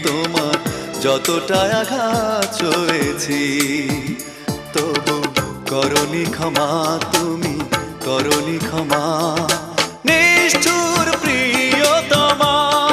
তোমার যতটা আঘাত সয়েছি, তবু করনি ক্ষমা, তুমি করনি ক্ষমা। নিষ্ঠুর প্রিয়তমা।